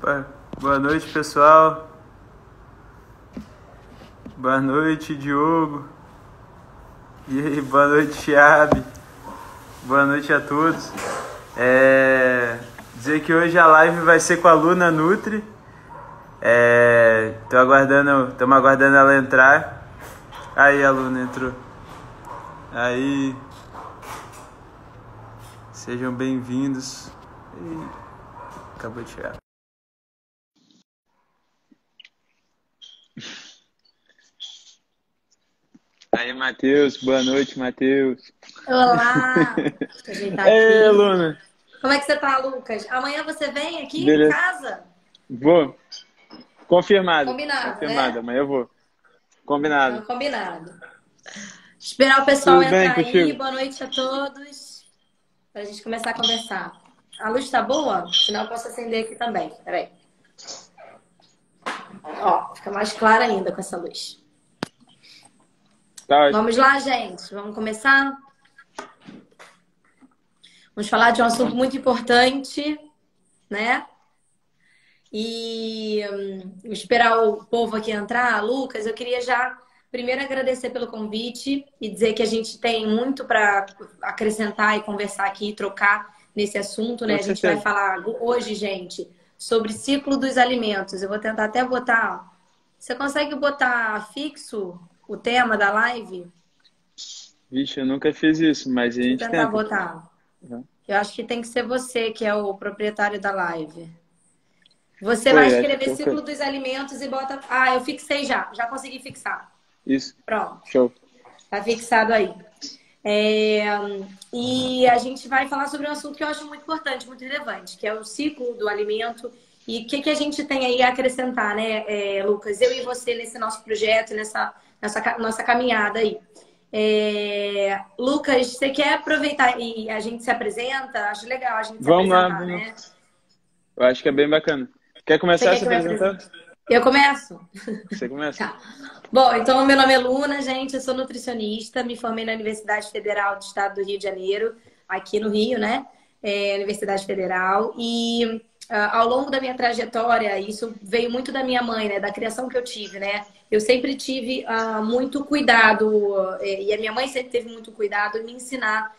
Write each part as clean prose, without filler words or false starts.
Opa, boa noite, pessoal. Boa noite, Diogo. E aí, boa noite, Chiabe. Boa noite a todos. Dizer que hoje a live vai ser com a Luna Nutri. Estamos aguardando ela entrar. Aí a Luna entrou. Aí. Sejam bem-vindos. Acabou de chegar. Aí, Matheus. Boa noite, Matheus. Olá! Deixa eu ajeitar Ei, aqui. Luna. Como é que você tá, Lucas? Amanhã você vem aqui em Beleza. casa? Vou. Confirmado. Combinado, Confirmado. né? Amanhã eu vou. Então, Combinado. combinado. Esperar o pessoal Tudo bem entrar aí. contigo? Boa noite a todos. Pra gente começar a conversar. A luz tá boa? Senão eu posso acender aqui também. Peraí. Ó, fica mais clara ainda com essa luz. Tá ótimo. Vamos lá, gente. Vamos começar? Vamos falar de um assunto muito importante, né? E esperar o povo aqui entrar. Lucas, eu queria já primeiro agradecer pelo convite e dizer que a gente tem muito para acrescentar e conversar aqui, trocar nesse assunto, né? Com A gente vai certeza. falar hoje, gente, sobre ciclo dos alimentos. Eu vou tentar até botar. Você consegue botar fixo o tema da live? Vixe, eu nunca fiz isso, mas a Deixa eu gente tentar tenta. botar. Uhum. Eu acho que tem que ser você que é o proprietário da live. Você vai Foi, acho que escrever foi. ciclo dos alimentos e bota. Ah, eu fixei já. Já consegui fixar. Isso. Pronto. Show. Tá fixado aí. E a gente vai falar sobre um assunto que eu acho muito importante, muito relevante, que é o ciclo do alimento. E o que a gente tem aí a acrescentar, né, Lucas? Eu e você nesse nosso projeto, nessa nossa caminhada aí. Lucas, você quer aproveitar e a gente se apresenta? Acho legal a gente se Vamos lá, apresentar, vamos. né? Eu acho que é bem bacana. Quer Você começar quer se que eu me apresentando? apresente? Eu começo? Você começa. Tá. Bom, então meu nome é Luna, gente, eu sou nutricionista, me formei na Universidade Federal do Estado do Rio de Janeiro, aqui no Rio, né? Universidade Federal. E ao longo da minha trajetória, isso veio muito da minha mãe, né? Da criação que eu tive, né? Eu sempre tive muito cuidado, e a minha mãe sempre teve muito cuidado em me ensinar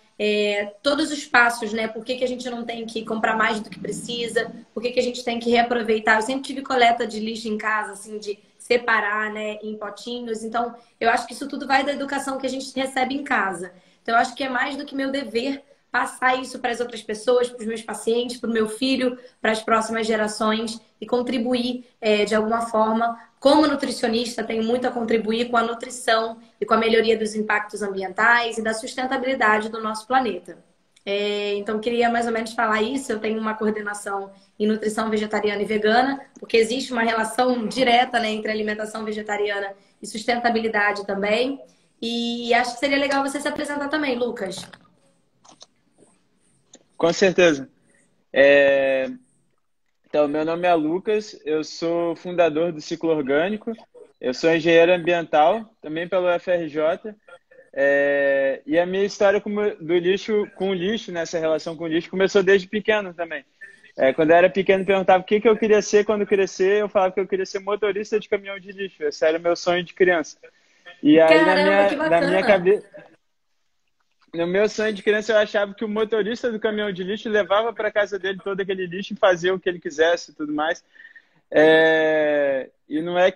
todos os passos, né? Por que a gente não tem que comprar mais do que precisa? Por que a gente tem que reaproveitar? Eu sempre tive coleta de lixo em casa, assim, de separar, né, em potinhos. Então, eu acho que isso tudo vai da educação que a gente recebe em casa. Então, eu acho que é mais do que meu dever passar isso para as outras pessoas, para os meus pacientes, para o meu filho, para as próximas gerações e contribuir de alguma forma. Como nutricionista, tenho muito a contribuir com a nutrição e com a melhoria dos impactos ambientais e da sustentabilidade do nosso planeta. Então, queria mais ou menos falar isso. Eu tenho uma coordenação em nutrição vegetariana e vegana, porque existe uma relação direta, né, entre alimentação vegetariana e sustentabilidade também. E acho que seria legal você se apresentar também, Lucas. Com certeza. Então, meu nome é Lucas, eu sou fundador do Ciclo Orgânico, eu sou engenheiro ambiental, também pelo UFRJ, e a minha história do lixo com o lixo, nessa relação com o lixo, começou desde pequeno também. Quando eu era pequeno, perguntava o que eu queria ser quando crescer, eu falava que eu queria ser motorista de caminhão de lixo, esse era o meu sonho de criança. E aí, Caramba, que na minha bacana! cabeça... No meu sonho de criança, eu achava que o motorista do caminhão de lixo levava para casa dele todo aquele lixo e fazia o que ele quisesse e tudo mais. E não é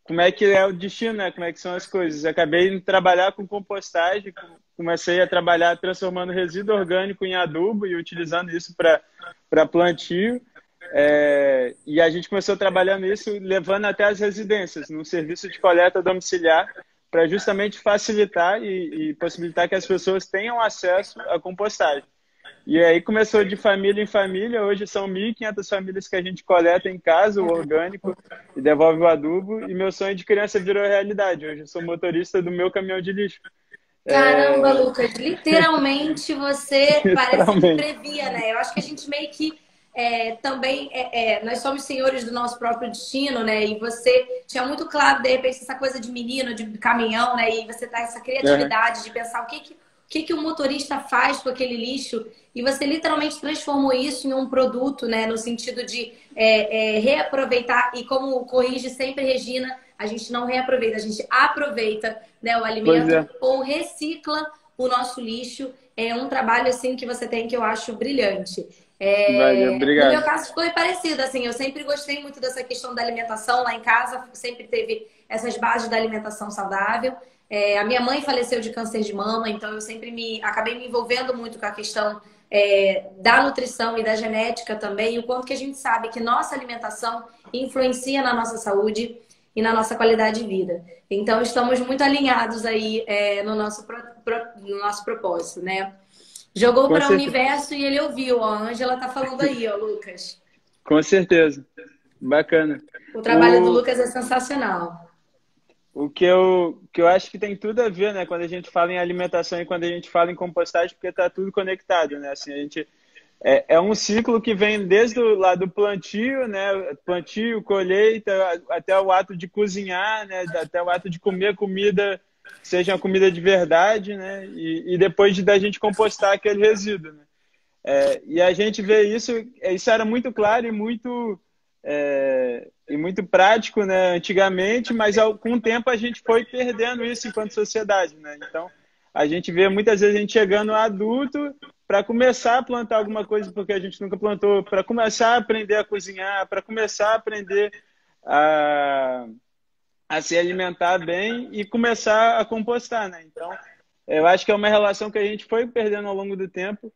como é que é o destino, né? Como é que são as coisas. Eu acabei indo trabalhar com compostagem, comecei a trabalhar transformando resíduo orgânico em adubo e utilizando isso para plantio. E a gente começou trabalhando isso, levando até as residências, num serviço de coleta domiciliar, para justamente facilitar e possibilitar que as pessoas tenham acesso à compostagem. E aí começou de família em família, hoje são 1.500 famílias que a gente coleta em casa, o orgânico, e devolve o adubo, e meu sonho de criança virou realidade. Hoje eu sou motorista do meu caminhão de lixo. Caramba, Lucas, literalmente você parece que Literalmente. previa, né? Eu acho que a gente meio que também nós somos senhores do nosso próprio destino, né? E você tinha muito claro, de repente, essa coisa de menino, de caminhão, né? E você tá essa Uhum. criatividade de pensar que o motorista faz com aquele lixo, e você literalmente transformou isso em um produto, né? No sentido de reaproveitar, e como corrige sempre Regina, a gente não reaproveita, a gente aproveita, né, o Pois alimento é. ou recicla o nosso lixo. É um trabalho assim que você tem que eu acho brilhante. Valeu, No meu obrigado. caso foi parecido, assim, eu sempre gostei muito dessa questão da alimentação lá em casa, sempre teve essas bases da alimentação saudável. A minha mãe faleceu de câncer de mama, então eu sempre acabei me envolvendo muito com a questão da nutrição e da genética também, e o quanto que a gente sabe que nossa alimentação influencia na nossa saúde e na nossa qualidade de vida. Então estamos muito alinhados aí no nosso propósito, né? Jogou Com para o certeza. universo e ele ouviu. Ó, a Ângela tá falando aí, ó, Lucas. Com certeza. Bacana. O trabalho do O, Lucas é sensacional. o que eu acho que tem tudo a ver, né? Quando a gente fala em alimentação e quando a gente fala em compostagem, porque está tudo conectado, né? Assim, a gente é um ciclo que vem desde o lá do plantio, né? Plantio, colheita, até o ato de cozinhar, né? Até o ato de comer comida, que seja uma comida de verdade, né? E depois da gente compostar aquele resíduo, né? E a gente vê isso era muito claro e muito prático, né, antigamente, mas com o tempo a gente foi perdendo isso enquanto sociedade, né? Então, a gente vê muitas vezes a gente chegando adulto para começar a plantar alguma coisa porque a gente nunca plantou, para começar a aprender a cozinhar, para começar a aprender a, a se alimentar bem e começar a compostar, né? Então, eu acho que é uma relação que a gente foi perdendo ao longo do tempo,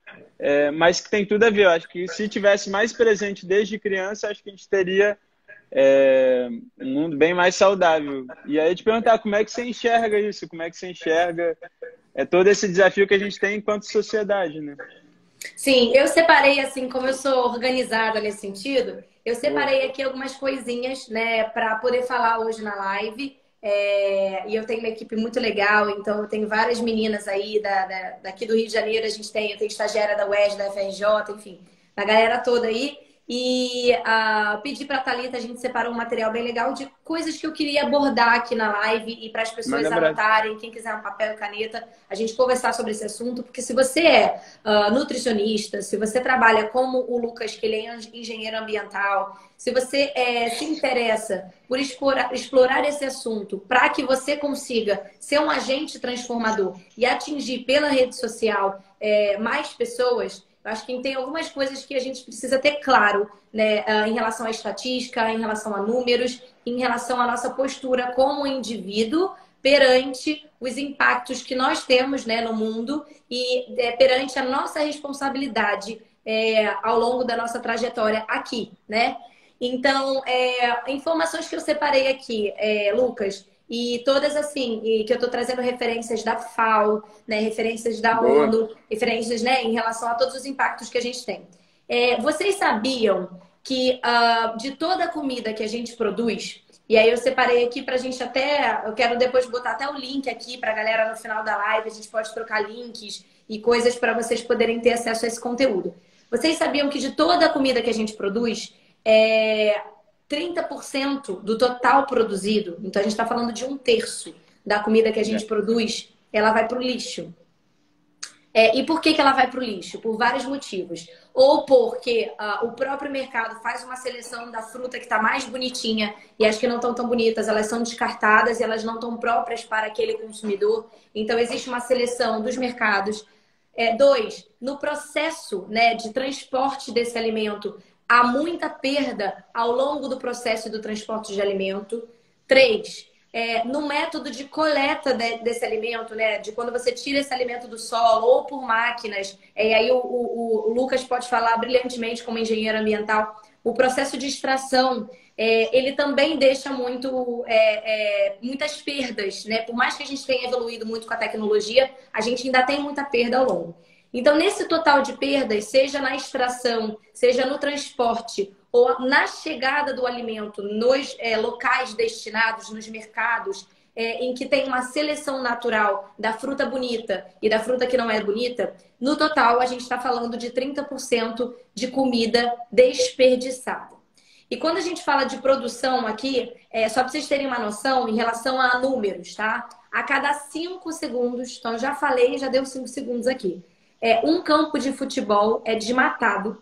mas que tem tudo a ver. Eu acho que se tivesse mais presente desde criança, acho que a gente teria um mundo bem mais saudável. E aí te perguntar como é que você enxerga isso, como é que você enxerga todo esse desafio que a gente tem enquanto sociedade, né? Sim, eu separei, assim, como eu sou organizada nesse sentido, eu Boa. separei aqui algumas coisinhas, né, para poder falar hoje na live. E eu tenho uma equipe muito legal, então eu tenho várias meninas aí daqui do Rio de Janeiro, eu tenho estagiária da UERJ, da FRJ, enfim, a galera toda aí. E pedi para a Thalita, a gente separou um material bem legal de coisas que eu queria abordar aqui na live e para as pessoas Manda abraço. anotarem, quem quiser um papel e caneta, a gente conversar sobre esse assunto, porque se você é nutricionista, se você trabalha como o Lucas, que ele é engenheiro ambiental, se você se interessa por explorar esse assunto para que você consiga ser um agente transformador e atingir pela rede social mais pessoas, eu acho que tem algumas coisas que a gente precisa ter claro, né, em relação à estatística, em relação a números, em relação à nossa postura como indivíduo perante os impactos que nós temos, né, no mundo e perante a nossa responsabilidade ao longo da nossa trajetória aqui, né? Então, informações que eu separei aqui, Lucas, e todas assim, e que eu estou trazendo referências da FAO, né, referências da Boa. ONU, referências, né, em relação a todos os impactos que a gente tem. Vocês sabiam que de toda a comida que a gente produz, e aí eu separei aqui para a gente eu quero depois botar até o link aqui para a galera no final da live, a gente pode trocar links e coisas para vocês poderem ter acesso a esse conteúdo. Vocês sabiam que de toda a comida que a gente produz, 30% do total produzido, então a gente está falando de um terço da comida que a gente produz, ela vai para o lixo. E por que ela vai para o lixo? Por vários motivos. Ou porque o próprio mercado faz uma seleção da fruta que está mais bonitinha e as que não estão tão bonitas, elas são descartadas e elas não estão próprias para aquele consumidor. Então, existe uma seleção dos mercados. Dois, no processo, né, de transporte desse alimento, há muita perda ao longo do processo do transporte de alimento. Três, no método de coleta desse alimento, né, de quando você tira esse alimento do solo ou por máquinas, e aí o Lucas pode falar brilhantemente como engenheiro ambiental, o processo de extração, ele também deixa muitas perdas, né? Por mais que a gente tenha evoluído muito com a tecnologia, a gente ainda tem muita perda ao longo. Então, nesse total de perdas, seja na extração, seja no transporte ou na chegada do alimento nos locais destinados, nos mercados, em que tem uma seleção natural da fruta bonita e da fruta que não é bonita, no total a gente está falando de 30% de comida desperdiçada. E quando a gente fala de produção aqui, só para vocês terem uma noção em relação a números, tá? a cada 5 segundos, então eu já falei, já deu 5 segundos aqui, um campo de futebol é desmatado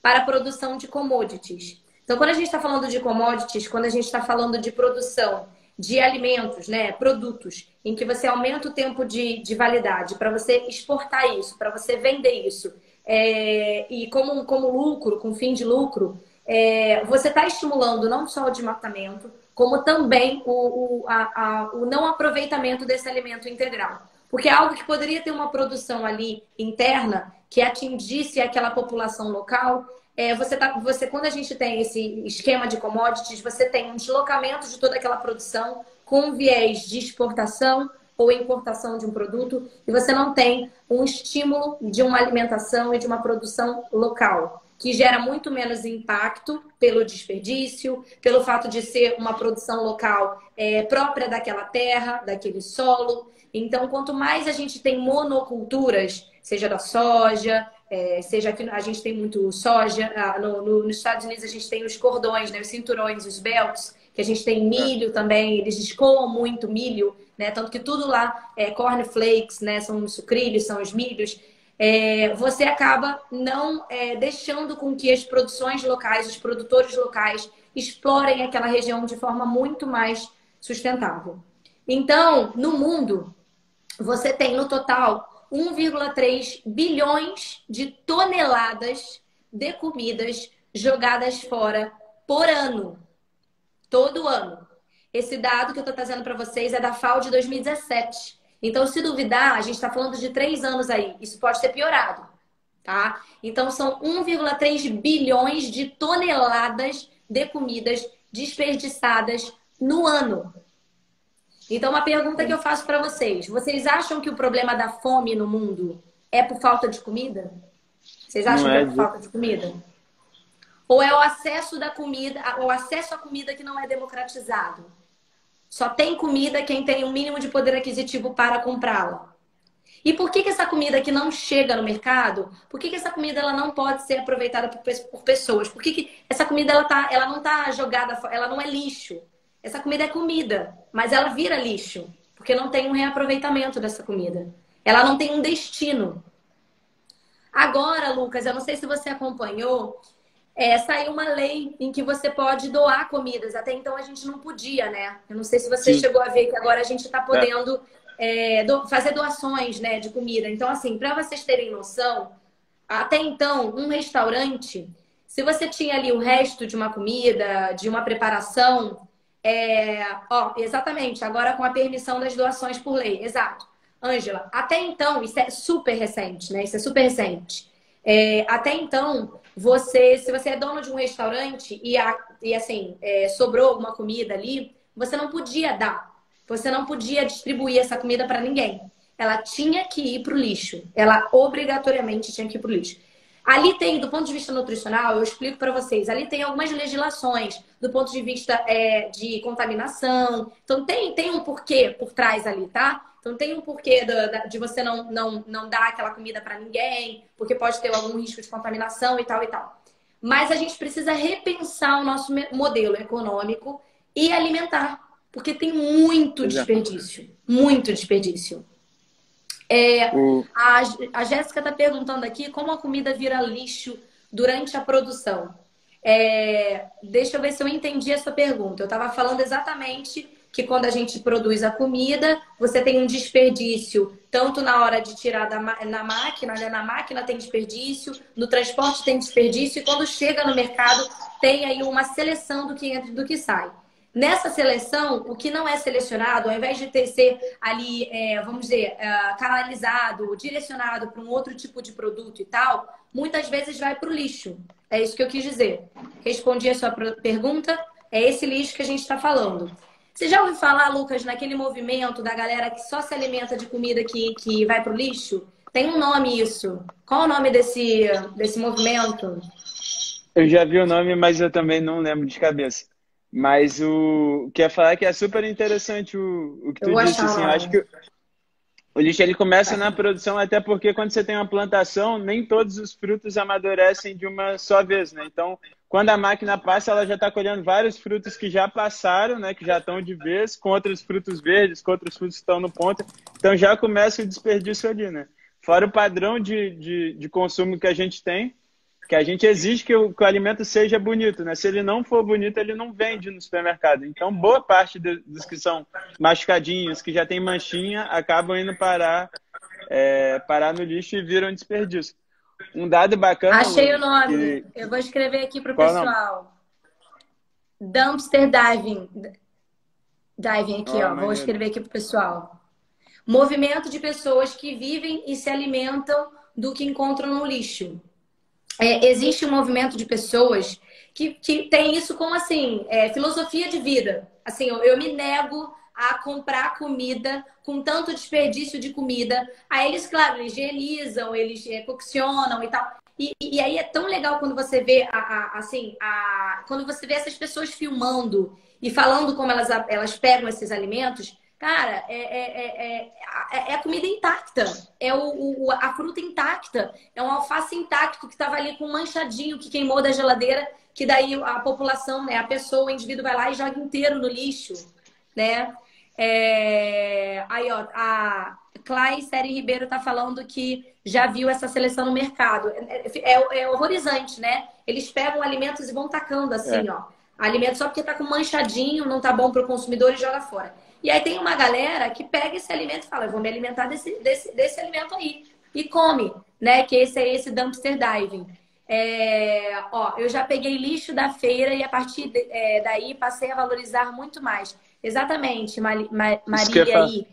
para a produção de commodities. Então, quando a gente está falando de commodities, quando a gente está falando de produção de alimentos, né, produtos, em que você aumenta o tempo de validade para você exportar isso, para você vender isso, e como lucro, com fim de lucro, você está estimulando não só o desmatamento, como também o não aproveitamento desse alimento integral. Porque é algo que poderia ter uma produção ali interna que atingisse aquela população local. Quando a gente tem esse esquema de commodities, você tem um deslocamento de toda aquela produção com viés de exportação ou importação de um produto, e você não tem um estímulo de uma alimentação e de uma produção local, que gera muito menos impacto pelo desperdício, pelo fato de ser uma produção local própria daquela terra, daquele solo. Então, quanto mais a gente tem monoculturas, seja da soja, seja que a gente tem muito soja, nos Estados Unidos a gente tem os cordões, né, os cinturões, os belts, que a gente tem milho também, eles escoam muito milho, né, tanto que tudo lá é cornflakes, né, são os sucrilhos, são os milhos. Você acaba não deixando com que as produções locais, os produtores locais, explorem aquela região de forma muito mais sustentável. Então, no mundo, você tem no total 1,3 bilhões de toneladas de comidas jogadas fora por ano. Todo ano. Esse dado que eu estou trazendo para vocês é da FAO de 2017. Então, se duvidar, a gente está falando de 3 anos aí. Isso pode ser piorado, tá? Então, são 1,3 bilhões de toneladas de comidas desperdiçadas no ano. Então, uma pergunta que eu faço para vocês. Vocês acham que o problema da fome no mundo é por falta de comida? Vocês acham que é por falta de comida? Ou é o acesso da comida, o acesso à comida que não é democratizado? Só tem comida quem tem o mínimo de poder aquisitivo para comprá-la. E por que essa comida que não chega no mercado, por que essa comida ela não pode ser aproveitada por pessoas? Por que essa comida ela não está jogada, ela não é lixo? Essa comida é comida, mas ela vira lixo, porque não tem um reaproveitamento dessa comida. Ela não tem um destino. Agora, Lucas, eu não sei se você acompanhou, saiu uma lei em que você pode doar comidas. Até então a gente não podia, né? Eu não sei se você chegou a ver que agora a gente está podendo fazer doações, né, de comida. Então, assim, para vocês terem noção, até então, um restaurante, se você tinha ali o resto de uma comida, de uma preparação, exatamente, agora com a permissão das doações por lei, exato. Ângela, até então, isso é super recente, né? Isso é super recente. Até então, se você é dono de um restaurante e assim, sobrou alguma comida ali, você não podia dar. Você não podia distribuir essa comida para ninguém. Ela tinha que ir para o lixo. Ela obrigatoriamente tinha que ir para o lixo. Ali tem, do ponto de vista nutricional, eu explico para vocês, ali tem algumas legislações do ponto de vista de contaminação. Então, tem um porquê por trás ali, tá? Então, tem um porquê de você não dar aquela comida para ninguém, porque pode ter algum risco de contaminação e tal e tal. Mas a gente precisa repensar o nosso modelo econômico e alimentar, porque tem muito desperdício. Muito desperdício. A Jéssica está perguntando aqui como a comida vira lixo durante a produção. Deixa eu ver se eu entendi essa pergunta. Eu estava falando exatamente que quando a gente produz a comida, você tem um desperdício, tanto na hora de tirar na máquina, né? Na máquina tem desperdício, no transporte tem desperdício, e quando chega no mercado tem aí uma seleção do que entra e do que sai. Nessa seleção, o que não é selecionado, ao invés de ser ali, vamos dizer, canalizado, direcionado para um outro tipo de produto e tal, muitas vezes vai para o lixo. É isso que eu quis dizer. Respondi a sua pergunta, é esse lixo que a gente está falando. Você já ouviu falar, Lucas, naquele movimento da galera que só se alimenta de comida que vai para o lixo? Tem um nome isso. Qual o nome desse movimento? Eu já vi o nome, mas eu também não lembro de cabeça. Mas o que eu ia falar é que é super interessante o que tu disse, assim, eu acho que O lixo ele começa na produção, até porque quando você tem uma plantação, nem todos os frutos amadurecem de uma só vez, né? Então, quando a máquina passa, ela já está colhendo vários frutos que já passaram, né? Que já estão de vez, com outros frutos verdes, com outros frutos que estão no ponto. Então, já começa o desperdício ali, né? Fora o padrão de consumo que a gente tem, que a gente exige que o alimento seja bonito, né? Se ele não for bonito, ele não vende no supermercado. Então, boa parte dos que são machucadinhos, que já tem manchinha, acabam indo parar no lixo e viram desperdício. Um dado bacana, Achei o Luna, nome. Eu vou escrever aqui para o qual é o nome? pessoal. Dumpster diving. Diving aqui, ó. Vou Maneiro. escrever aqui para o pessoal. Movimento de pessoas que vivem e se alimentam do que encontram no lixo. Existe um movimento de pessoas que tem isso como, assim, filosofia de vida. Assim, eu me nego a comprar comida com tanto desperdício de comida. Aí eles, claro, eles higienizam, eles coccionam e tal. E aí é tão legal quando você vê, quando você vê essas pessoas filmando e falando como elas pegam esses alimentos. Cara, é a comida intacta, a fruta intacta, é um alface intacto que estava ali com um manchadinho que queimou da geladeira, que daí a população, né, a pessoa, o indivíduo vai lá e joga inteiro no lixo, né? Aí, ó, a Clay Seri Ribeiro tá falando que já viu essa seleção no mercado. É horrorizante, né? Eles pegam alimentos e vão tacando assim, ó. Alimento só porque tá com manchadinho, não tá bom para o consumidor e joga fora. E aí tem uma galera que pega esse alimento e fala, eu vou me alimentar desse alimento aí. E come, né? Que esse é esse dumpster diving. Eu já peguei lixo da feira e a partir daí passei a valorizar muito mais. Exatamente, Maria aí.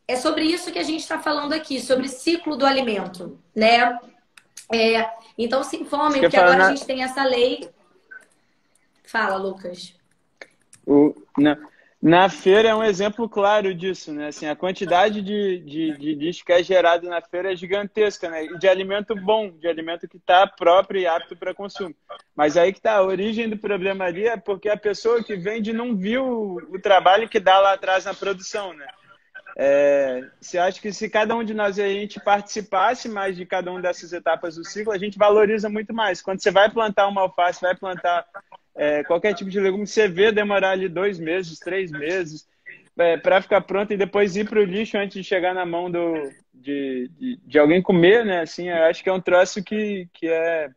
É sobre isso que a gente está falando aqui, sobre ciclo do alimento, né? Então se informem, porque agora a gente tem essa lei. Fala, Lucas. Na feira é um exemplo claro disso, né? Assim, a quantidade de lixo que é gerado na feira é gigantesca, né? E de alimento bom, de alimento que está próprio e apto para consumo. Mas aí que está a origem do problema ali é porque a pessoa que vende não viu o trabalho que dá lá atrás na produção, né? Você acha que se cada um de nós a gente participasse mais de cada uma dessas etapas do ciclo, a gente valoriza muito mais. Quando você vai plantar uma alface, vai plantar qualquer tipo de legume, você vê demorar ali 2 meses, 3 meses para ficar pronto e depois ir para o lixo antes de chegar na mão de alguém comer, né? Assim, eu acho que é um troço que é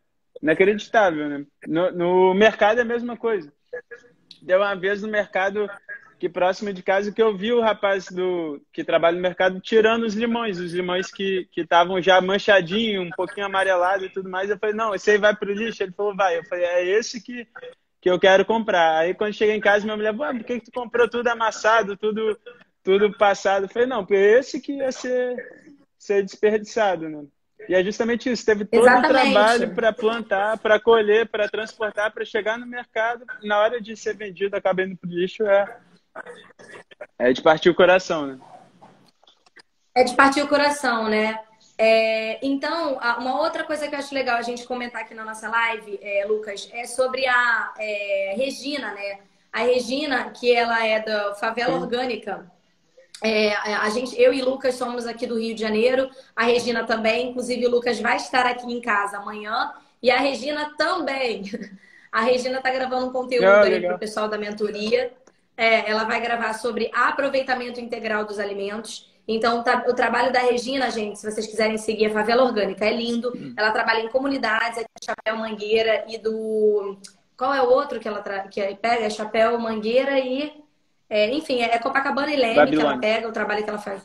inacreditável, né? No mercado é a mesma coisa. Deu uma vez no mercado que próximo de casa que eu vi o rapaz que trabalha no mercado tirando os limões que estavam já manchadinhos, um pouquinho amarelado e tudo mais. Eu falei, não, esse aí vai pro lixo. Ele falou, vai. Eu falei, é esse que eu quero comprar. Aí quando cheguei em casa, minha mulher falou, por que tu comprou tudo amassado, tudo passado? Eu falei, não, porque esse que ia ser desperdiçado, né? E é justamente isso, teve todo o trabalho para plantar, para colher, para transportar, para chegar no mercado, na hora de ser vendido, acaba indo pro lixo, é de partir o coração, né? É de partir o coração, né? Então, uma outra coisa que eu acho legal a gente comentar aqui na nossa live, Lucas, é sobre a Regina, né? A Regina, que ela é da Favela Orgânica. Eu e Lucas somos aqui do Rio de Janeiro, a Regina também, inclusive o Lucas vai estar aqui em casa amanhã, e a Regina também. A Regina está gravando um conteúdo aí para o pessoal da mentoria. Ela vai gravar sobre aproveitamento integral dos alimentos. Então, o trabalho da Regina, gente, se vocês quiserem seguir a Favela Orgânica, é lindo. Ela trabalha em comunidades, é Chapéu Mangueira e do... Qual é o outro que ela pega? É Chapéu Mangueira e... enfim, é Copacabana e Leme Babilônia. Que ela pega, o trabalho que ela faz.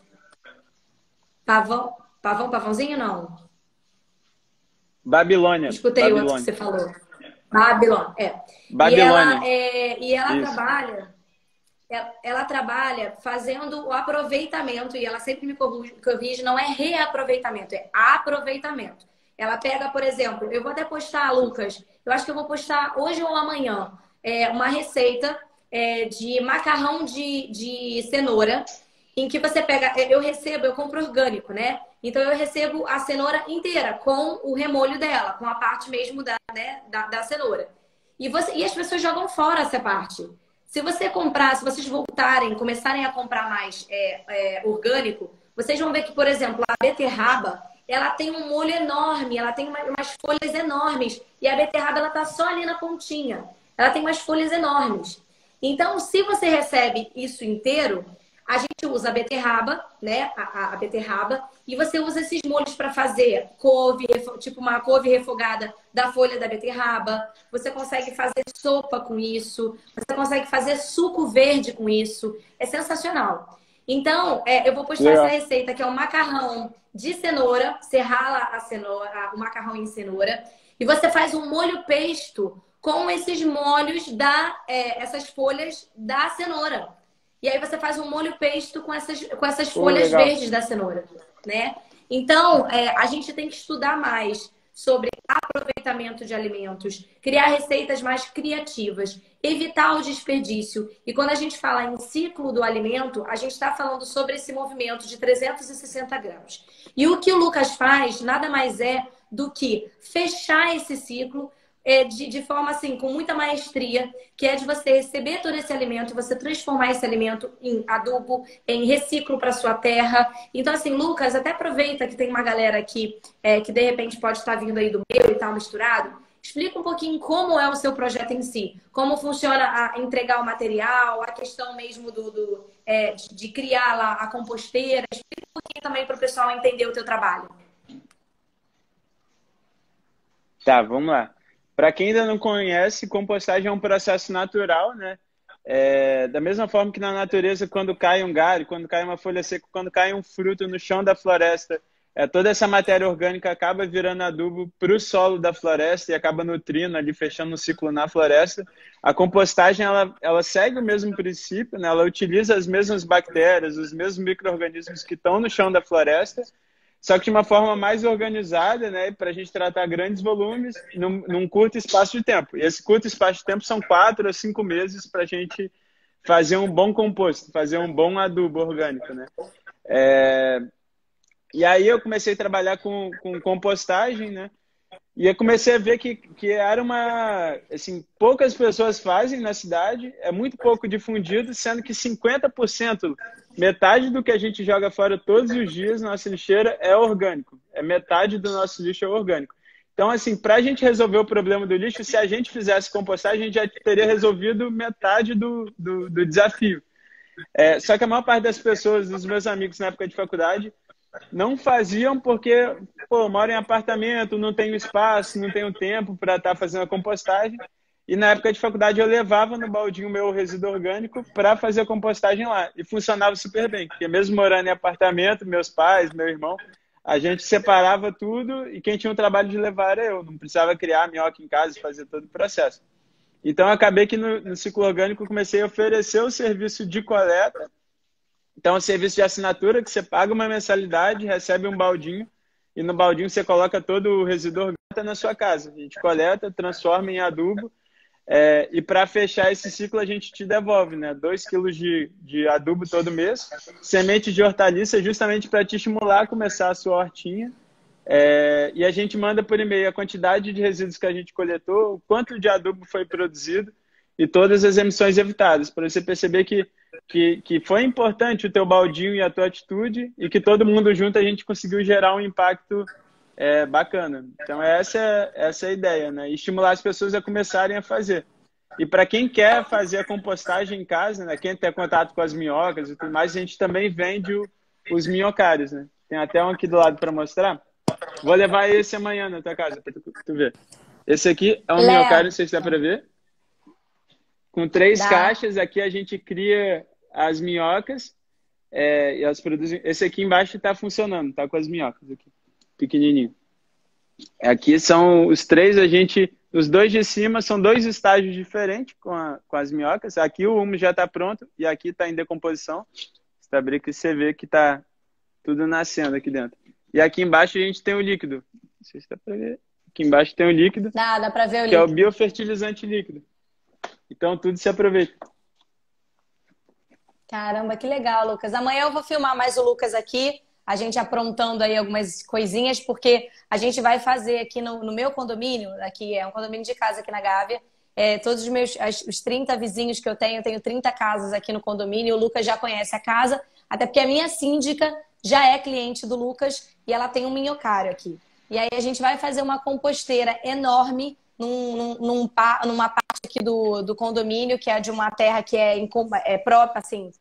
Pavãozinho, não? Babilônia. Escutei Babilônia. O outro que você falou. Babilônia, Babilônia. E ela trabalha... Ela trabalha fazendo o aproveitamento, e ela sempre me corrige, não é reaproveitamento, é aproveitamento. Ela pega, por exemplo, eu vou até postar, Lucas, eu acho que eu vou postar hoje ou amanhã, uma receita de macarrão de cenoura, em que você pega, eu compro orgânico, né? Então eu recebo a cenoura inteira, com o remolho dela, com a parte mesmo da cenoura. E as pessoas jogam fora essa parte. Se você comprar, se vocês voltarem, começarem a comprar mais orgânico, vocês vão ver que, por exemplo, a beterraba, ela tem um molho enorme, ela tem umas folhas enormes. E a beterraba, ela tá só ali na pontinha. Ela tem umas folhas enormes. Então, se você recebe isso inteiro, a gente usa a beterraba, né? A beterraba. E você usa esses molhos para fazer couve, tipo uma couve refogada da folha da beterraba. Você consegue fazer sopa com isso. Você consegue fazer suco verde com isso. É sensacional. Então, eu vou postar essa receita, que é um macarrão de cenoura. Você rala a cenoura, o macarrão em cenoura. E você faz um molho pesto com esses molhos essas folhas da cenoura. E aí você faz um molho pesto com essas folhas verdes da cenoura, né? Então, a gente tem que estudar mais sobre aproveitamento de alimentos, criar receitas mais criativas, evitar o desperdício. E quando a gente fala em ciclo do alimento, a gente está falando sobre esse movimento de 360 graus. E o que o Lucas faz nada mais é do que fechar esse ciclo de forma assim, com muita maestria, que é de você receber todo esse alimento, você transformar esse alimento em adubo, em reciclo para sua terra. Então, assim, Lucas, até aproveita que tem uma galera aqui que de repente pode estar vindo aí do meu e tal misturado. Explica um pouquinho como é o seu projeto em si, como funciona a entregar o material, a questão mesmo de criar lá a composteira. Explica um pouquinho também para o pessoal entender o teu trabalho. Tá, vamos lá. Para quem ainda não conhece, compostagem é um processo natural, né? Da mesma forma que na natureza, quando cai um galho, quando cai uma folha seca, quando cai um fruto no chão da floresta, toda essa matéria orgânica acaba virando adubo para o solo da floresta e acaba nutrindo ali, fechando um ciclo na floresta. A compostagem, ela segue o mesmo princípio, né? Ela utiliza as mesmas bactérias, os mesmos micro-organismos que estão no chão da floresta, só que de uma forma mais organizada, né, para a gente tratar grandes volumes num curto espaço de tempo. E esse curto espaço de tempo são 4 a 5 meses para a gente fazer um bom composto, fazer um bom adubo orgânico, né? E aí eu comecei a trabalhar com compostagem, né? E eu comecei a ver que era assim, poucas pessoas fazem na cidade, é muito pouco difundido, sendo que 50%, metade do que a gente joga fora todos os dias na nossa lixeira é orgânico. Metade do nosso lixo é orgânico. Então, assim, para a gente resolver o problema do lixo, se a gente fizesse compostagem, a gente já teria resolvido metade do desafio. Só que a maior parte das pessoas, dos meus amigos na época de faculdade, não faziam porque, moro em apartamento, não tenho espaço, não tenho tempo para estar fazendo a compostagem. E na época de faculdade eu levava no baldinho meu resíduo orgânico para fazer a compostagem lá. E funcionava super bem, porque mesmo morando em apartamento, meus pais, meu irmão, a gente separava tudo e quem tinha o trabalho de levar era eu. Não precisava criar minhoca em casa e fazer todo o processo. Então, eu acabei que no ciclo orgânico comecei a oferecer o serviço de coleta. Então, é um serviço de assinatura que você paga uma mensalidade, recebe um baldinho e no baldinho você coloca todo o resíduo orgânico na sua casa. A gente coleta, transforma em adubo e para fechar esse ciclo a gente te devolve, né? 2 quilos de adubo todo mês, semente de hortaliça justamente para te estimular a começar a sua hortinha. E a gente manda por e-mail a quantidade de resíduos que a gente coletou, o quanto de adubo foi produzido e todas as emissões evitadas, para você perceber que foi importante o teu baldinho e a tua atitude e que todo mundo junto a gente conseguiu gerar um impacto bacana. Então essa é a ideia, né? E estimular as pessoas a começarem a fazer. E para quem quer fazer a compostagem em casa, né? Quem tem contato com as minhocas e tudo mais, a gente também vende os minhocários, né? Tem até um aqui do lado para mostrar. Vou levar esse amanhã na tua casa para tu ver. Esse aqui é um minhocário, não sei se dá para ver. Com 3 caixas, aqui a gente cria as minhocas e elas produzem. Esse aqui embaixo está funcionando, tá com as minhocas aqui, pequenininho. Aqui são os 3, os 2 de cima são 2 estágios diferentes com as minhocas. Aqui o humo já está pronto e aqui está em decomposição. Se abrir aqui, você vê que está tudo nascendo aqui dentro. E aqui embaixo a gente tem o líquido. Não sei se dá para ver. Aqui embaixo tem o líquido. Dá para ver o líquido. Que é o biofertilizante líquido. Então, tudo se aproveita. Caramba, que legal, Lucas. Amanhã eu vou filmar mais o Lucas aqui, a gente aprontando aí algumas coisinhas, porque a gente vai fazer aqui no meu condomínio, aqui é um condomínio de casa aqui na Gávea, todos os 30 vizinhos que eu tenho 30 casas aqui no condomínio, o Lucas já conhece a casa, até porque a minha síndica já é cliente do Lucas e ela tem um minhocário aqui. E aí a gente vai fazer uma composteira enorme numa parte aqui do condomínio, que é de uma terra que é própria, assim,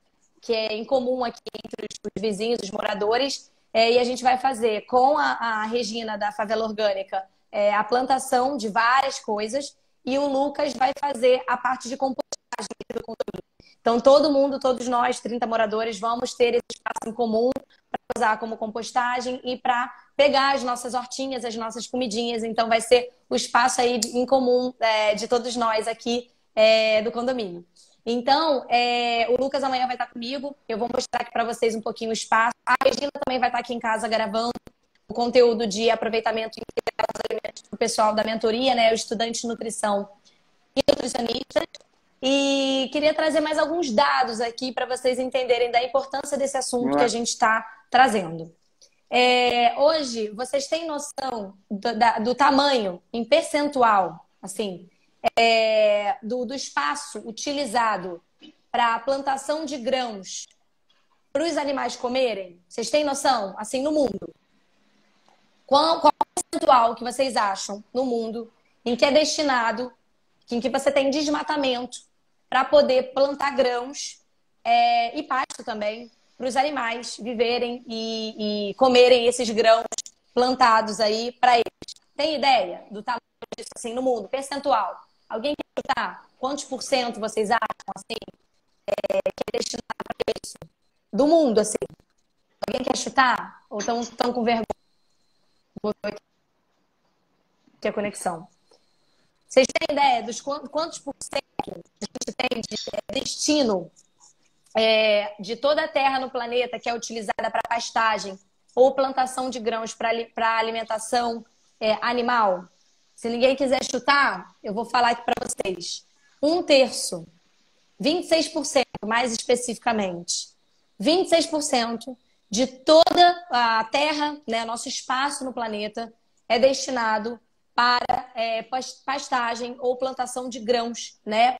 que é incomum aqui entre os vizinhos, os moradores. E a gente vai fazer com a Regina da Favela Orgânica a plantação de várias coisas e o Lucas vai fazer a parte de compostagem do condomínio. Então, todo mundo, todos nós, 30 moradores, vamos ter esse espaço em comum para usar como compostagem e para pegar as nossas hortinhas, as nossas comidinhas. Então, vai ser o espaço aí em comum de todos nós aqui do condomínio. Então, o Lucas amanhã vai estar comigo. Eu vou mostrar aqui para vocês um pouquinho o espaço. A Regina também vai estar aqui em casa gravando o conteúdo de aproveitamento integral dos alimentos para o pessoal da mentoria, né? O estudante de nutrição e nutricionista. E queria trazer mais alguns dados aqui para vocês entenderem da importância desse assunto que a gente está trazendo. Hoje, vocês têm noção do tamanho em percentual, assim, do espaço utilizado para a plantação de grãos para os animais comerem? Vocês têm noção, assim, no mundo? Qual o percentual que vocês acham no mundo em que é destinado, em que você tem desmatamento para poder plantar grãos e pasto também para os animais viverem e comerem esses grãos plantados aí para eles? Tem ideia do tamanho disso assim no mundo? Percentual? Alguém quer chutar? Quantos por cento vocês acham assim que é destinado para isso? Do mundo, assim? Alguém quer chutar? Ou estão com vergonha? Botou aqui a conexão. Vocês têm ideia dos quantos por cento a gente tem de destino de toda a terra no planeta que é utilizada para pastagem ou plantação de grãos para alimentação animal? Se ninguém quiser chutar, eu vou falar aqui para vocês. 1/3, 26%, mais especificamente. 26% de toda a terra, né, nosso espaço no planeta, é destinado para pastagem ou plantação de grãos, né?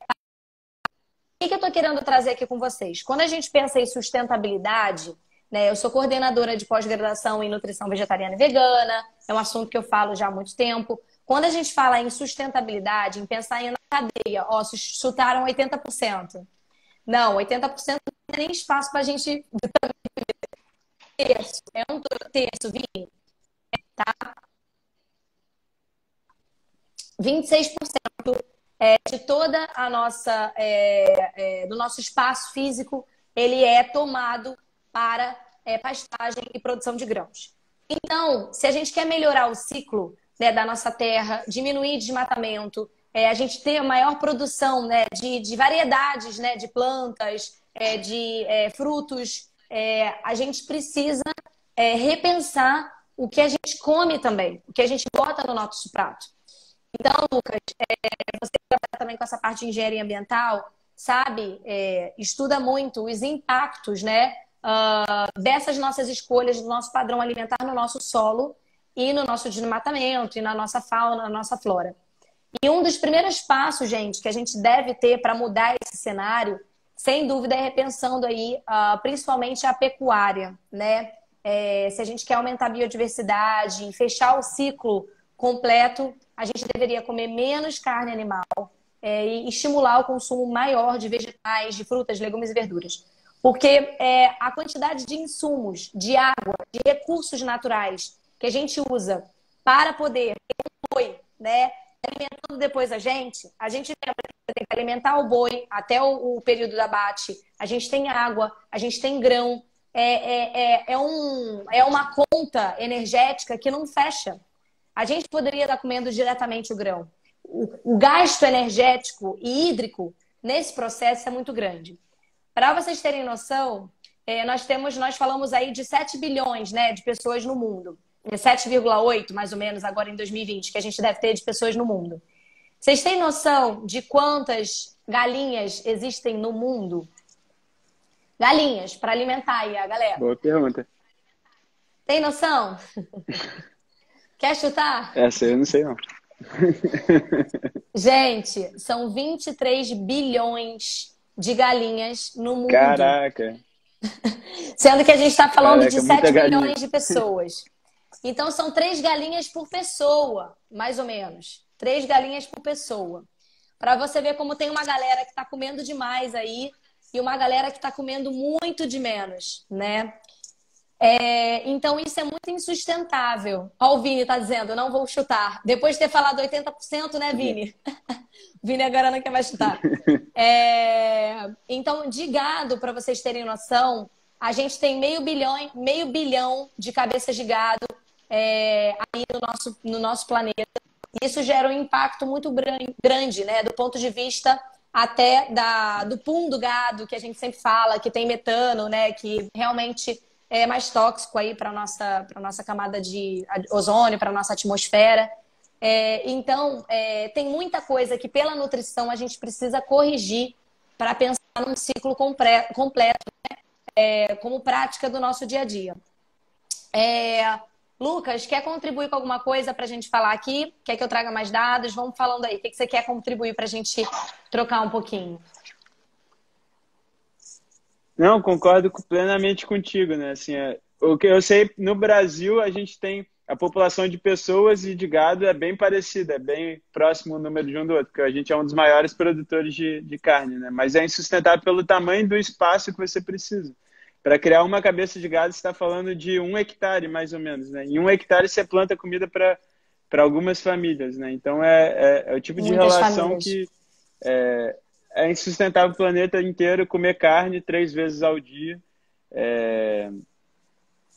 O que eu estou querendo trazer aqui com vocês? Quando a gente pensa em sustentabilidade, né, eu sou coordenadora de pós-graduação em nutrição vegetariana e vegana, é um assunto que eu falo já há muito tempo. Quando a gente fala em sustentabilidade, em pensar em cadeia, chutaram 80%. Não, 80% não tem nem espaço para a gente... um terço, Vini, tá? 26% de toda a nossa do nosso espaço físico, ele é tomado para pastagem e produção de grãos. Então, se a gente quer melhorar o ciclo, né, da nossa terra, diminuir desmatamento, a gente ter a maior produção, né, de variedades, né, de plantas, de frutos, a gente precisa repensar o que a gente come também, o que a gente bota no nosso prato. Então, Lucas, você trabalha também com essa parte de engenharia ambiental, sabe? Estuda muito os impactos, né, dessas nossas escolhas, do nosso padrão alimentar no nosso solo e no nosso desmatamento, e na nossa fauna, na nossa flora. E um dos primeiros passos, gente, que a gente deve ter para mudar esse cenário, sem dúvida, é repensando aí, principalmente a pecuária, né? Se a gente quer aumentar a biodiversidade, fechar o ciclo completo, a gente deveria comer menos carne animal e estimular o consumo maior de vegetais, de frutas, legumes e verduras. Porque a quantidade de insumos, de água, de recursos naturais que a gente usa para poder ter um boi, né, alimentando depois a gente tem que alimentar o boi até o período do abate, a gente tem água, a gente tem grão, uma conta energética que não fecha. A gente poderia estar comendo diretamente o grão. O gasto energético e hídrico nesse processo é muito grande. Para vocês terem noção, nós falamos aí de 7 bilhões, né, de pessoas no mundo. 7,8 mais ou menos agora em 2020, que a gente deve ter de pessoas no mundo. Vocês têm noção de quantas galinhas existem no mundo? Galinhas, para alimentar aí a galera. Boa pergunta. Tem noção? Quer chutar? Essa eu não sei, não. Gente, são 23 bilhões de galinhas no mundo. Caraca, Sendo que a gente está falando de caraca, muita 7 galinha. bilhões de pessoas. Então, são 3 galinhas por pessoa, mais ou menos. 3 galinhas por pessoa. Para você ver como tem uma galera que está comendo demais aí e uma galera que está comendo muito de menos, né? Então, isso é muito insustentável. Ó, o Vini está dizendo, não vou chutar. Depois de ter falado 80%, né, Vini? Vini agora não quer mais chutar. Então, de gado, para vocês terem noção, a gente tem meio bilhão de cabeças de gado aí no nosso planeta. Isso gera um impacto muito grande, né? Do ponto de vista até do pum do gado, que a gente sempre fala, que tem metano, né? Que realmente é mais tóxico aí para nossa camada de ozônio, para nossa atmosfera. Então, tem muita coisa que pela nutrição a gente precisa corrigir para pensar num ciclo completo, como prática do nosso dia a dia. Lucas, quer contribuir com alguma coisa para a gente falar aqui? Quer que eu traga mais dados? Vamos falando aí. O que você quer contribuir para a gente trocar um pouquinho? Não, concordo plenamente contigo, né? Assim, o que eu sei, no Brasil a gente tem a população de pessoas e de gado é bem parecida, é bem próximo o número de um do outro, porque a gente é um dos maiores produtores de carne, né? Mas é insustentável pelo tamanho do espaço que você precisa. Para criar uma cabeça de gado, você está falando de 1 hectare, mais ou menos, né? Em 1 hectare você planta comida para algumas famílias, né? Então é o tipo de Muitas relação famílias. que é insustentável o planeta inteiro comer carne 3 vezes ao dia.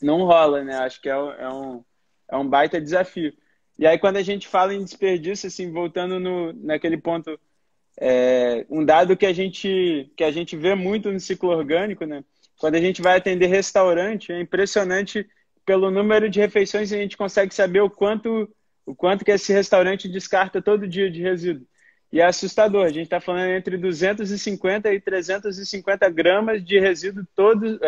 Não rola, né? Acho que é um baita desafio. E aí, quando a gente fala em desperdício, assim, voltando naquele ponto, um dado que a gente vê muito no ciclo orgânico, né? Quando a gente vai atender restaurante, é impressionante pelo número de refeições a gente consegue saber o quanto que esse restaurante descarta todo dia de resíduo. E é assustador. A gente está falando entre 250 e 350 gramas de resíduo todo,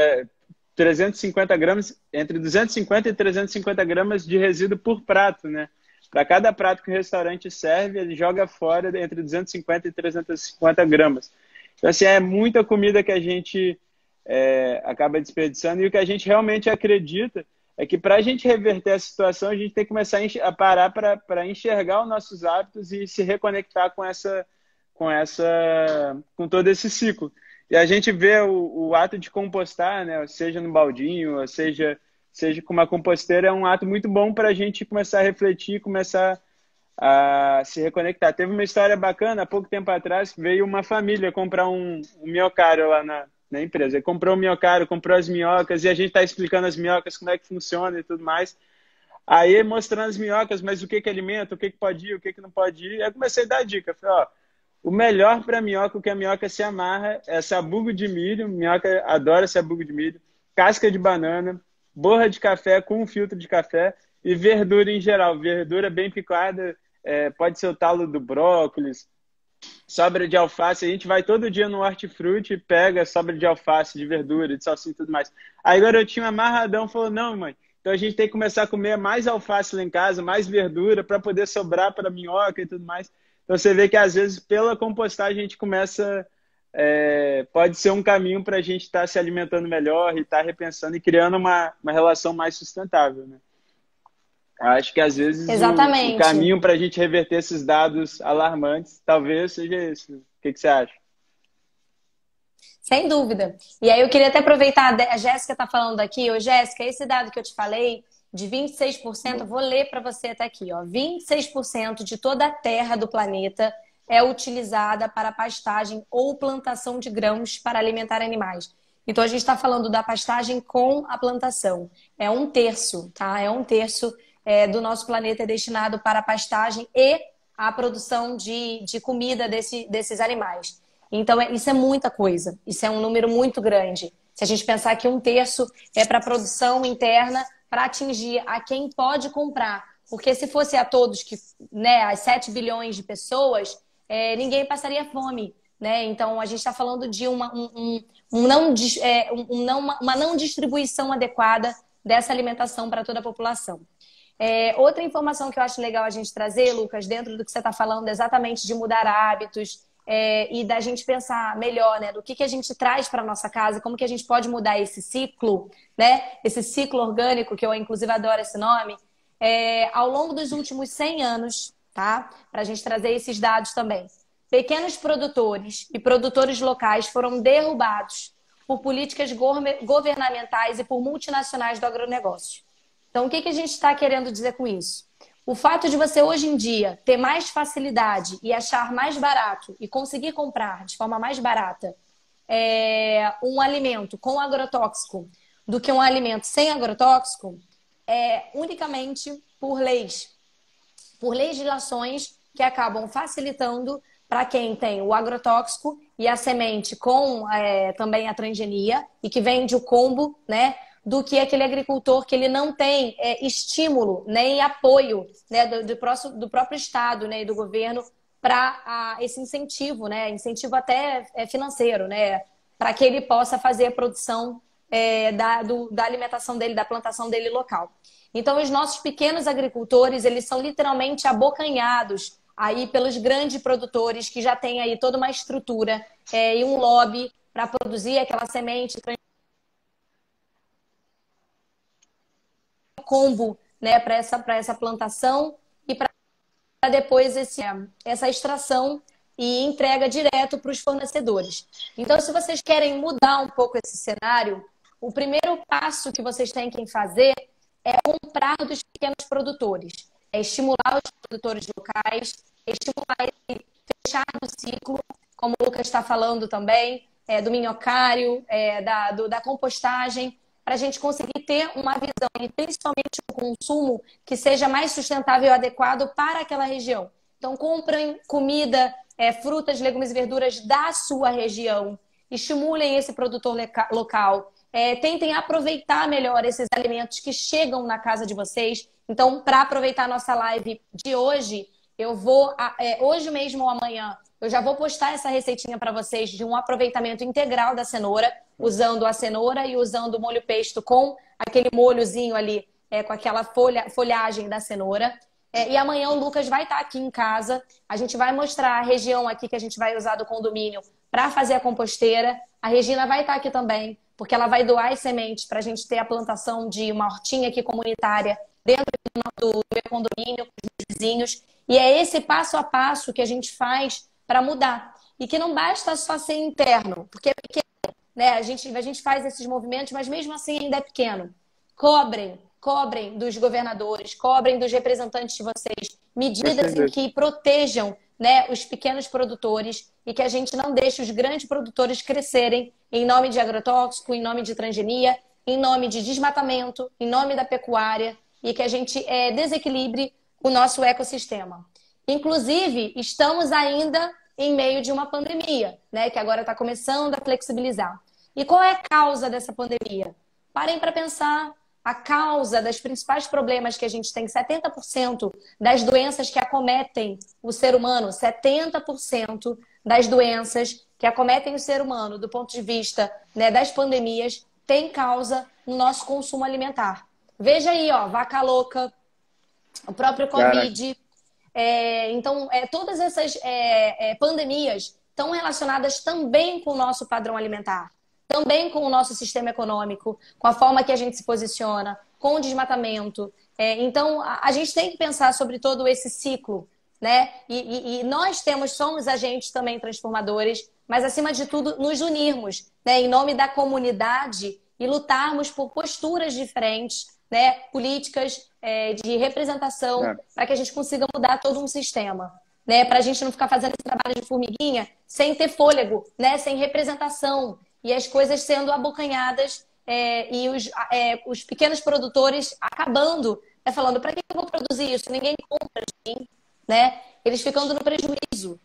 350 gramas, entre 250 e 350 gramas de resíduo por prato, né? Para cada prato que o restaurante serve, ele joga fora entre 250 e 350 gramas. Então, assim, é muita comida que a gente acaba desperdiçando. E o que a gente realmente acredita é que para a gente reverter a situação, a gente tem que começar a parar para enxergar os nossos hábitos e se reconectar com todo esse ciclo. E a gente vê o ato de compostar, né, seja no baldinho, ou seja com uma composteira, é um ato muito bom para a gente começar a refletir, começar a se reconectar. Teve uma história bacana, há pouco tempo atrás, veio uma família comprar um minhocário lá na empresa. Ele comprou o minhocário, comprou as minhocas, e a gente está explicando as minhocas, como é que funciona e tudo mais. Aí mostrando as minhocas, mas o que alimenta, o que pode ir, o que não pode ir. Aí eu comecei a dar dica. Falei, ó, o melhor para minhoca, o que a minhoca se amarra, é sabugo de milho. Minhoca adora sabugo de milho, casca de banana, borra de café com um filtro de café e verdura em geral. Verdura bem picada, pode ser o talo do brócolis, sobra de alface. A gente vai todo dia no hortifruti e pega sobra de alface, de verdura, de salsinha e tudo mais. Aí o garotinho amarradão falou, não, mãe, então a gente tem que começar a comer mais alface lá em casa, mais verdura, para poder sobrar para minhoca e tudo mais. Então você vê que às vezes pela compostagem a gente começa, pode ser um caminho para a gente estar se alimentando melhor e estar repensando e criando uma relação mais sustentável, né? Acho que às vezes o Exatamente. caminho para a gente reverter esses dados alarmantes talvez seja esse. O que você acha? Sem dúvida. E aí eu queria até aproveitar, a Jéssica está falando aqui. Ô, Jéssica, esse dado que eu te falei, de 26%, eu vou ler para você até aqui, ó. 26% de toda a terra do planeta é utilizada para pastagem ou plantação de grãos para alimentar animais. Então a gente está falando da pastagem com a plantação. É 1/3, tá? É 1/3 do nosso planeta é destinado para a pastagem e a produção de comida desses animais. Então, isso é muita coisa. Isso é um número muito grande. Se a gente pensar que 1/3 é para a produção interna para atingir a quem pode comprar. Porque se fosse a todos, né, as 7 bilhões de pessoas, ninguém passaria fome. Né? Então, a gente está falando de uma não distribuição adequada dessa alimentação para toda a população. Outra informação que eu acho legal a gente trazer, Lucas, dentro do que você está falando, exatamente de mudar hábitos e da gente pensar melhor, né, do que a gente traz para nossa casa, como que a gente pode mudar esse ciclo, né, esse ciclo orgânico, que eu inclusive adoro esse nome, ao longo dos últimos 100 anos, tá? Para a gente trazer esses dados também. Pequenos produtores e produtores locais foram derrubados por políticas governamentais e por multinacionais do agronegócio. Então, o que a gente está querendo dizer com isso? O fato de você, hoje em dia, ter mais facilidade e achar mais barato e conseguir comprar de forma mais barata um alimento com agrotóxico do que um alimento sem agrotóxico é unicamente por leis, por legislações que acabam facilitando para quem tem o agrotóxico e a semente com também a transgenia e que vende o combo, né? Do que aquele agricultor que ele não tem estímulo nem apoio, né, do próprio Estado, né, e do governo para esse incentivo, né, incentivo até financeiro, né, para que ele possa fazer a produção da alimentação dele, da plantação dele local. Então, os nossos pequenos agricultores, eles são literalmente abocanhados aí pelos grandes produtores que já têm aí toda uma estrutura e um lobby para produzir aquela semente combo, né, para essa plantação e para depois essa extração e entrega direto para os fornecedores. Então, se vocês querem mudar um pouco esse cenário, o primeiro passo que vocês têm que fazer é comprar dos pequenos produtores, é estimular os produtores locais, estimular esse fechar do ciclo, como o Lucas está falando também, do minhocário, da compostagem, para a gente conseguir ter uma visão e principalmente um consumo que seja mais sustentável e adequado para aquela região. Então, comprem comida, frutas, legumes e verduras da sua região, estimulem esse produtor local, tentem aproveitar melhor esses alimentos que chegam na casa de vocês. Então, para aproveitar a nossa live de hoje, eu vou, hoje mesmo ou amanhã, eu já vou postar essa receitinha para vocês de um aproveitamento integral da cenoura, usando a cenoura e usando o molho pesto com aquele molhozinho ali, com aquela folhagem da cenoura. E amanhã o Lucas vai estar aqui em casa. A gente vai mostrar a região aqui que a gente vai usar do condomínio para fazer a composteira. A Regina vai estar aqui também, porque ela vai doar as sementes para a gente ter a plantação de uma hortinha aqui comunitária dentro do meu condomínio, com os vizinhos. E é esse passo a passo que a gente faz para mudar. E que não basta só ser interno, porque é pequeno, né? A gente faz esses movimentos, mas mesmo assim ainda é pequeno. Cobrem dos governadores, cobrem dos representantes de vocês medidas em que protejam, né, os pequenos produtores e que a gente não deixe os grandes produtores crescerem em nome de agrotóxico, em nome de transgenia, em nome de desmatamento, em nome da pecuária e que a gente desequilibre o nosso ecossistema. Inclusive, estamos ainda em meio de uma pandemia, né, que agora está começando a flexibilizar. E qual é a causa dessa pandemia? Parem para pensar. A causa dos principais problemas que a gente tem, 70% das doenças que acometem o ser humano, 70% das doenças que acometem o ser humano, do ponto de vista, né, das pandemias, tem causa no nosso consumo alimentar. Veja aí, ó, vaca louca, o próprio Covid. Então, todas essas pandemias estão relacionadas também com o nosso padrão alimentar. Também com o nosso sistema econômico, com a forma que a gente se posiciona, com o desmatamento. Então, a gente tem que pensar sobre todo esse ciclo, né? E nós somos agentes também transformadores, mas, acima de tudo, nos unirmos, né, em nome da comunidade e lutarmos por posturas diferentes, né, políticas de representação, para que a gente consiga mudar todo um sistema. Né, para a gente não ficar fazendo esse trabalho de formiguinha sem ter fôlego, né, sem representação. E as coisas sendo abocanhadas e os pequenos produtores acabando, falando, para que eu vou produzir isso? Ninguém compra de mim, né? Eles ficando no prejuízo.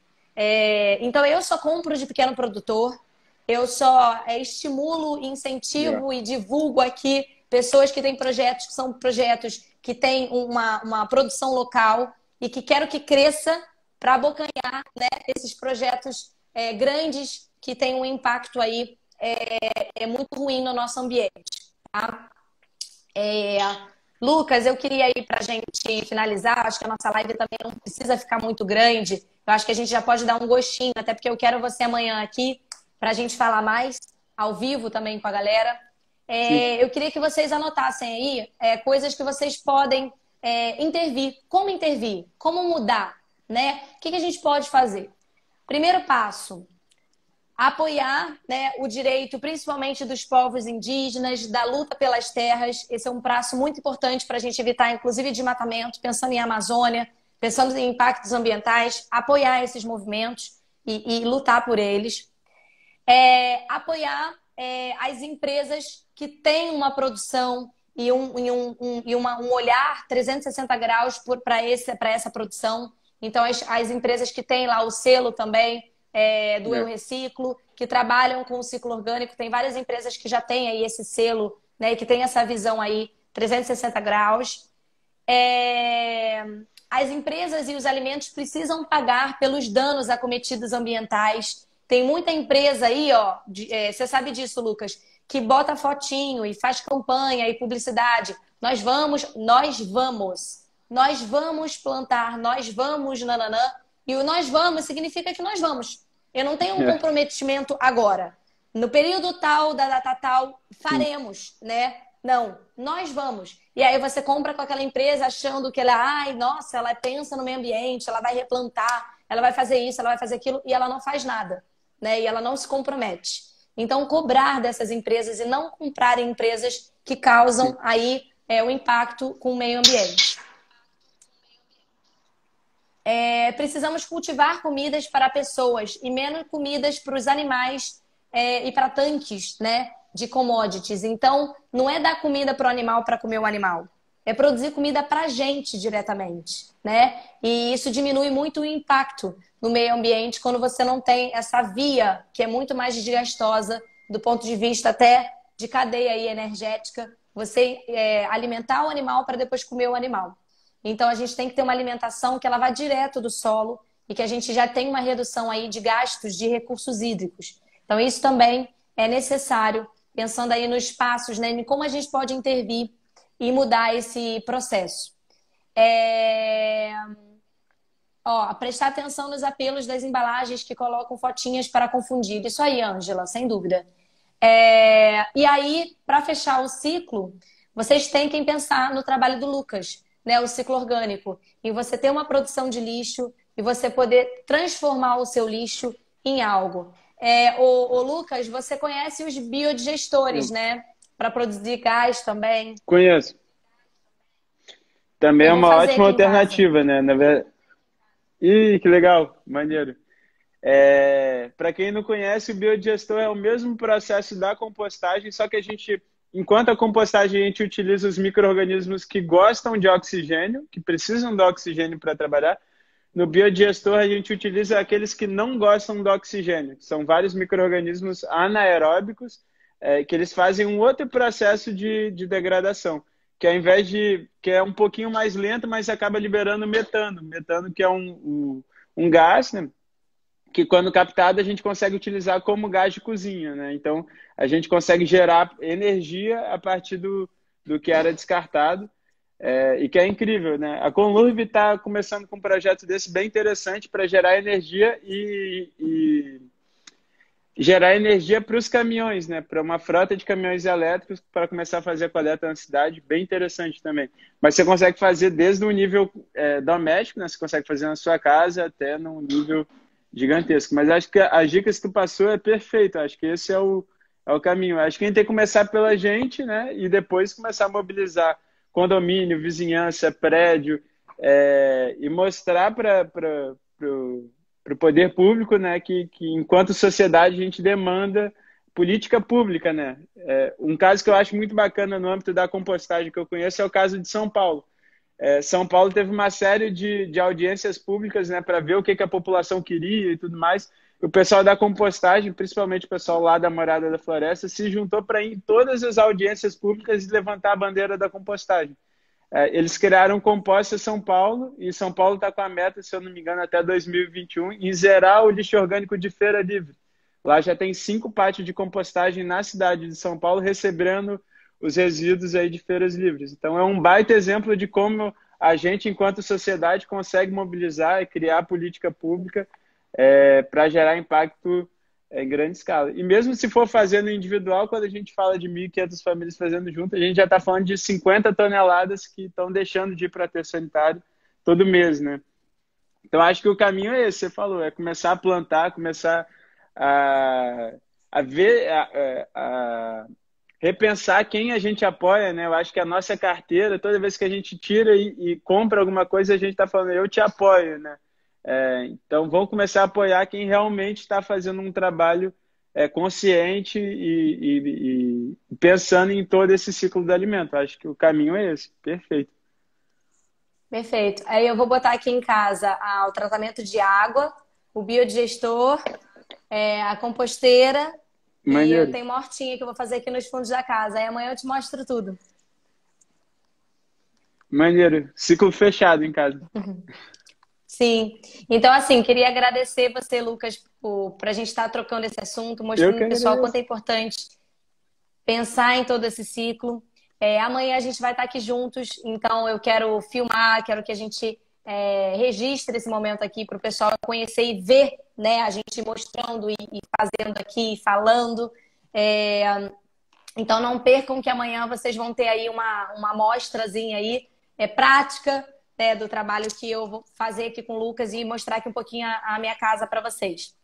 Então, eu só compro de pequeno produtor, eu só estimulo, incentivo e divulgo aqui pessoas que têm projetos, que são projetos que têm uma produção local e que quero que cresça para abocanhar, né, esses projetos grandes que têm um impacto aí muito ruim no nosso ambiente. Tá? Lucas, eu queria ir para a gente finalizar. Acho que a nossa live também não precisa ficar muito grande. Eu acho que a gente já pode dar um gostinho, até porque eu quero você amanhã aqui para a gente falar mais, ao vivo também com a galera. Sim. Eu queria que vocês anotassem aí coisas que vocês podem intervir. Como intervir? Como mudar? Né? O que a gente pode fazer? Primeiro passo, apoiar, né, o direito, principalmente dos povos indígenas, da luta pelas terras. Esse é um passo muito importante para a gente evitar, inclusive, desmatamento, pensando em Amazônia, pensando em impactos ambientais, apoiar esses movimentos e lutar por eles. Apoiar as empresas que têm uma produção e um olhar 360 graus para essa produção. Então, as empresas que têm lá o selo também, do Eu Reciclo, que trabalham com o ciclo orgânico. Tem várias empresas que já têm aí esse selo, né, e que tem essa visão aí 360 graus. As empresas e os alimentos precisam pagar pelos danos acometidos ambientais. Tem muita empresa aí, ó, você sabe disso, Lucas, que bota fotinho e faz campanha e publicidade. Nós vamos plantar, nós vamos nananã. E o nós vamos significa que nós vamos. Eu não tenho um comprometimento agora. No período tal, da data tal, faremos, né? Não, nós vamos. E aí você compra com aquela empresa achando que ela, ai, nossa, ela pensa no meio ambiente, ela vai replantar, ela vai fazer isso, ela vai fazer aquilo, e ela não faz nada, né? E ela não se compromete. Então, cobrar dessas empresas e não comprar em empresas que causam aí o impacto com o meio ambiente. Precisamos cultivar comidas para pessoas e menos comidas para os animais e para tanques, né, de commodities. Então, não é dar comida para o animal para comer o animal. É produzir comida para a gente diretamente, né? E isso diminui muito o impacto no meio ambiente quando você não tem essa via que é muito mais desgastosa do ponto de vista até de cadeia aí energética. Você alimentar o animal para depois comer o animal. Então, a gente tem que ter uma alimentação que ela vá direto do solo e que a gente já tem uma redução aí de gastos de recursos hídricos. Então, isso também é necessário, pensando aí nos passos, né, em como a gente pode intervir e mudar esse processo. Prestar atenção nos apelos das embalagens que colocam fotinhas para confundir. Isso aí, Ângela, sem dúvida. E aí, para fechar o ciclo, vocês têm que pensar no trabalho do Lucas, né, o ciclo orgânico, e você ter uma produção de lixo e você poder transformar o seu lixo em algo. O Lucas, você conhece os biodigestores, né? Para produzir gás também. Conheço. Também Eu é vou uma fazer ótima aqui em casa. alternativa, né? Na verdade. Ih, que legal, maneiro. Para quem não conhece, o biodigestor é o mesmo processo da compostagem, só que enquanto a compostagem, a gente utiliza os micro-organismos que gostam de oxigênio, que precisam do oxigênio para trabalhar. No biodigestor, a gente utiliza aqueles que não gostam do oxigênio, que são vários micro-organismos anaeróbicos, que eles fazem um outro processo de degradação, que ao invés que é um pouquinho mais lento, mas acaba liberando metano. Metano que é um gás, né? Que quando captado a gente consegue utilizar como gás de cozinha, né? Então a gente consegue gerar energia a partir do que era descartado, e que é incrível, né? A Conlurb está começando com um projeto desse bem interessante para gerar energia e gerar energia para os caminhões, né? Para uma frota de caminhões elétricos para começar a fazer a coleta na cidade, bem interessante também. Mas você consegue fazer desde um nível doméstico, né? Você consegue fazer na sua casa até num nível gigantesco. Mas acho que as dicas que tu passou é perfeito. Acho que esse é o caminho. Acho que a gente tem que começar pela gente, né? E depois começar a mobilizar condomínio, vizinhança, prédio, e mostrar para o poder público, né, que enquanto sociedade a gente demanda política pública, né? Um caso que eu acho muito bacana no âmbito da compostagem que eu conheço é o caso de São Paulo. São Paulo teve uma série de audiências públicas, né, para ver o que a população queria e tudo mais. O pessoal da compostagem, principalmente o pessoal lá da Morada da Floresta, se juntou para ir em todas as audiências públicas e levantar a bandeira da compostagem. Eles criaram Composta São Paulo, e São Paulo está com a meta, se eu não me engano, até 2021, em zerar o lixo orgânico de feira livre. Lá já tem 5 pátios de compostagem na cidade de São Paulo, recebendo os resíduos aí de feiras livres. Então, é um baita exemplo de como a gente, enquanto sociedade, consegue mobilizar e criar política pública para gerar impacto em grande escala. E mesmo se for fazendo individual, quando a gente fala de 1.500 famílias fazendo junto, a gente já está falando de 50 toneladas que estão deixando de ir para aterro sanitário todo mês, né? Então, acho que o caminho é esse, você falou, é começar a plantar, começar a, a ver, a repensar quem a gente apoia, né? Eu acho que a nossa carteira, toda vez que a gente tira e compra alguma coisa, a gente está falando, eu te apoio, né? Então, vamos começar a apoiar quem realmente está fazendo um trabalho consciente e pensando em todo esse ciclo do alimento. Acho que o caminho é esse. Perfeito. Perfeito. Aí eu vou botar aqui em casa o tratamento de água, o biodigestor, a composteira e eu Maneiro. tenho uma hortinha que eu vou fazer aqui nos fundos da casa. Aí amanhã eu te mostro tudo. Maneiro. Ciclo fechado em casa. Sim. Então, assim, queria agradecer você, Lucas, por a gente estar trocando esse assunto, Eu mostrando que pro pessoal quanto agradeço. é importante pensar em todo esse ciclo. Amanhã a gente vai estar aqui juntos, então eu quero filmar, quero que a gente registre esse momento aqui para o pessoal conhecer e ver, né, a gente mostrando e fazendo aqui, falando. Então não percam que amanhã vocês vão ter aí uma amostrazinha aí, prática, né, do trabalho que eu vou fazer aqui com o Lucas e mostrar aqui um pouquinho a minha casa para vocês.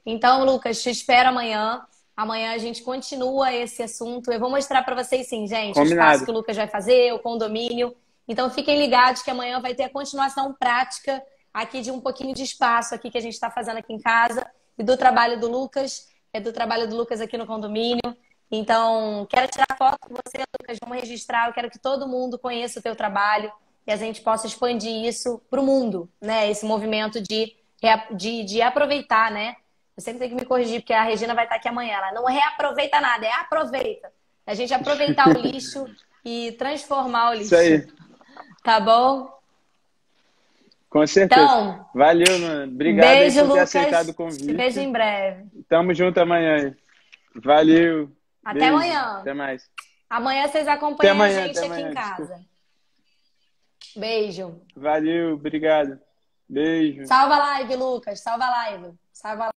Então, Lucas, te espero amanhã. Amanhã a gente continua esse assunto. Eu vou mostrar para vocês, sim, gente, o espaço Combinado. que o Lucas vai fazer, o condomínio. Então, fiquem ligados que amanhã vai ter a continuação prática aqui de um pouquinho de espaço aqui que a gente está fazendo aqui em casa e do trabalho do Lucas, do trabalho do Lucas aqui no condomínio. Então, quero tirar foto com você, Lucas. Vamos registrar. Eu quero que todo mundo conheça o teu trabalho e a gente possa expandir isso para o mundo, né? Esse movimento de aproveitar, né? Eu sempre tenho que me corrigir, porque a Regina vai estar aqui amanhã. Ela não reaproveita nada, é aproveita. A gente aproveitar o lixo e transformar o Isso lixo. aí. Tá bom? Com certeza. Então, Valeu, mano. Obrigado aí beijo, por ter aceitado o Lucas. Te vejo convite. em breve. Tamo junto amanhã aí. Valeu. Até Beijo. amanhã. Até mais. Amanhã vocês Até acompanham a amanhã, gente até aqui em amanhã. Desculpa. casa. Beijo. Valeu, obrigado. Beijo. Salva a live, Lucas. Salva a live. Salva a